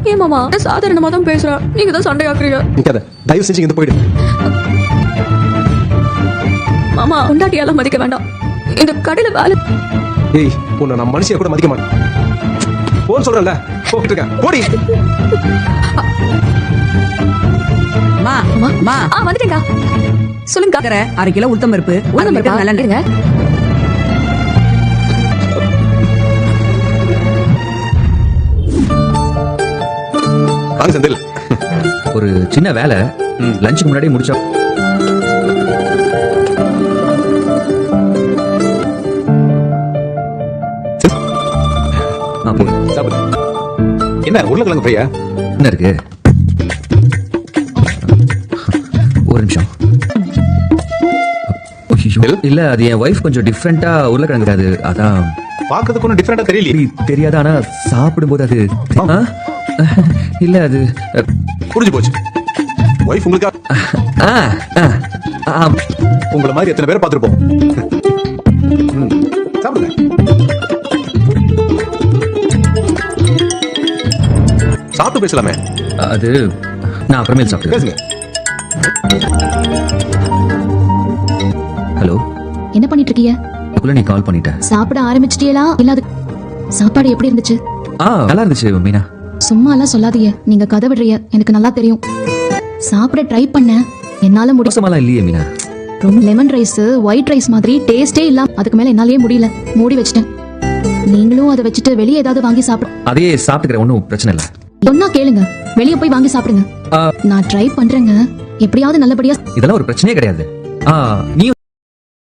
ஏன் மாமா சாதாரணமா தான் பேசுறா, நீங்க தான் சண்டை ஆக்குறீங்க. நிக்காத, தயவு செஞ்சு இங்க போயிடு. மாமா உண்டாட்டியால மதிக்க வேண்டாம், இந்த கடையில வேலை. ஏய், உன்னை நான் மனுஷிய கூட மதிக்க மாட்டேன். போன் சொல்றேன்ல, போட்டு இருக்கேன், போடி. மா அம்மா. மா வந்துட்டேங்க. சொல்லுங்க. 1/2 கிலோ உளுத்தம் பருப்பு, 1 லிட்டர் நல்லெண்ணெய். வாங்க செந்தில். ஒரு சின்ன வேலை, லஞ்சுக்கு முன்னாடி முடிச்சா. சாப்பிடு. என்ன உருளைக்கிழங்கு ஃப்ரையா? என்ன இருக்கு? ஒரு நிமிஷம். ஐயோ, இல்ல அது என் வைஃப் கொஞ்சம் டிஃப்ரெண்டா உருளைக்கிழங்கு, அது அதான் பாக்கிறதுக்கு ஒன்னும் டிஃபரெண்டா தெரியல. தெரியாத, ஆனா சாப்பிடும்போது அது இல்ல அது புரிஞ்சு போச்சு. வைஃப் உங்களுக்கு உங்களை மாதிரி எத்தனை பேரை பார்த்திருப்போம். சாப்பிடுங்க. சாப்பிட்டு பேசலாமே. அது நான் அப்புறமேல் சாப்பிட்டு பேசுங்க. ஹலோ, என்ன பண்ணிட்டு இருக்கீங்க? அதுக்குள்ள நீ கால் பண்ணிட்ட. சாப்பிட ஆரம்பிச்சிட்டீங்களா? இல்ல அது சாப்பாடு எப்படி இருந்துச்சு? நல்லா இருந்துச்சு மீனா. சும்மா எல்லாம் சொல்லாதீங்க, நீங்க கதை விடுறீங்க, எனக்கு நல்லா தெரியும். சாப்பிட ட்ரை பண்ண, என்னால முடியும். மோசமாலாம் இல்லையே மீனா. ரொம்ப லெமன் ரைஸ், ஒயிட் ரைஸ் மாதிரி டேஸ்டே இல்ல. அதுக்கு மேல என்னாலயே முடியல, மூடி வச்சிட்டேன். நீங்களும் அதை வச்சுட்டு வெளியே ஏதாவது வாங்கி சாப்பிடு. அதையே சாப்பிட்டுக்கிறேன், ஒன்னும் பிரச்சனை இல்ல. சொன்னா கேளுங்க, வெளியே போய் வாங்கி சாப்பிடுங்க. நான் ட்ரை பண்றேங்க, எப்படியாவது நல்லபடியா. இதெல்லாம் ஒரு பிரச்சனையே கிடையாது. நீயும்